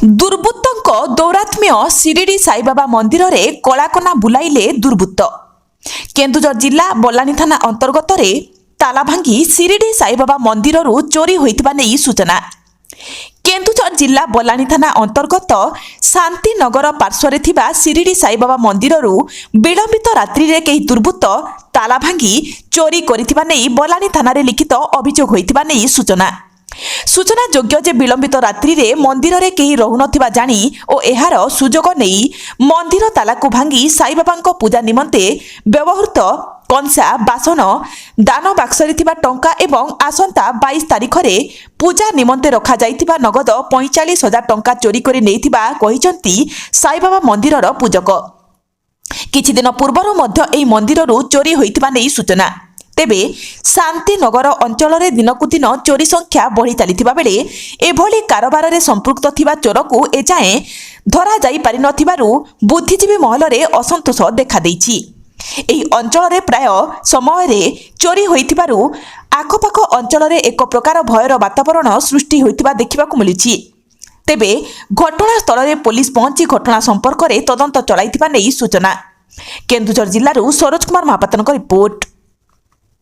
ଦୁର୍ବୃତ୍ତଙ୍କ ଦୌରାତ୍ମ୍ୟ ଶିରିଡ଼ି ସାଇବାବା ମନ୍ଦିରରେ କଳାକନା ବୁଲାଇଲେ ଦୁର୍ବୃତ୍ତ। କେନ୍ଦୁଝର ଜିଲ୍ଲା ବଲାଣି ଥାନା ଅନ୍ତର୍ଗତରେ ତାଲା ଭାଙ୍ଗି ଶିରିଡ଼ି ସାଇବାବା ମନ୍ଦିରରୁ ଚୋରି ହୋଇଥିବା ନେଇ ସୂଚନା। କେନ୍ଦୁଝର ଜିଲ୍ଲା ବଲାଣି ଥାନା ଅନ୍ତର୍ଗତ ଶାନ୍ତିନଗର ପାର୍ଶ୍ୱରେ ଥିବା ଶିରିଡ଼ି ସାଇବାବା ମନ୍ଦିରରୁ ବିଳମ୍ବିତ ରାତ୍ରିରେ କେହି ଦୁର୍ବୃତ୍ତ ତାଲା ଭାଙ୍ଗି ଚୋରି କରିଥିବା ନେଇ ବଲାଣି ଥାନାରେ ଲିଖିତ ଅଭିଯୋଗ ହୋଇଥିବା ନେଇ ସୂଚନା। ସୂଚନାଯୋଗ୍ୟ ଯେ ବିଳମ୍ବିତ ରାତ୍ରିରେ ମନ୍ଦିରରେ କେହି ରହୁନଥିବା ଜାଣି ଓ ଏହାର ସୁଯୋଗ ନେଇ ମନ୍ଦିର ତାଲାକୁ ଭାଙ୍ଗି ସାଇବାବାଙ୍କ ପୂଜା ନିମନ୍ତେ ବ୍ୟବହୃତ କଂସା ବାସନ ଦାନ ବାକ୍ସରେ ଥିବା ଟଙ୍କା ଏବଂ ଆସନ୍ତା 22 ତାରିଖରେ ପୂଜା ନିମନ୍ତେ ରଖାଯାଇଥିବା ନଗଦ 45,000 ଟଙ୍କା ଚୋରି କରି ନେଇଥିବା କହିଛନ୍ତି ସାଇବାବା ମନ୍ଦିରର ପୂଜକ। କିଛି ଦିନ ପୂର୍ବରୁ ମଧ୍ୟ ଏହି ମନ୍ଦିରରୁ ଚୋରି ହୋଇଥିବା ନେଇ ସୂଚନା। ତେବେ ଶାନ୍ତିନଗର ଅଞ୍ଚଳରେ ଦିନକୁ ଦିନ ଚୋରି ସଂଖ୍ୟା ବଢ଼ି ଚାଲିଥିବା ବେଳେ ଏଭଳି କାରବାରରେ ସମ୍ପୃକ୍ତ ଥିବା ଚୋରକୁ ଏଯାଏଁ ଧରାଯାଇ ପାରିନଥିବାରୁ ବୁଦ୍ଧିଜୀବୀ ମହଲରେ ଅସନ୍ତୋଷ ଦେଖାଦେଇଛି। ଏହି ଅଞ୍ଚଳରେ ପ୍ରାୟ ସମୟରେ ଚୋରି ହୋଇଥିବାରୁ ଆଖପାଖ ଅଞ୍ଚଳରେ ଏକ ପ୍ରକାର ଭୟର ବାତାବରଣ ସୃଷ୍ଟି ହୋଇଥିବା ଦେଖିବାକୁ ମିଳୁଛି। ତେବେ ଘଟଣାସ୍ଥଳରେ ପୋଲିସ ପହଞ୍ଚି ଘଟଣା ସମ୍ପର୍କରେ ତଦନ୍ତ ଚଳାଇଥିବା ନେଇ ସୂଚନା। କେନ୍ଦୁଝର ଜିଲ୍ଲାରୁ ସରୋଜ କୁମାର ମହାପାତ୍ରଙ୍କ ରିପୋର୍ଟ।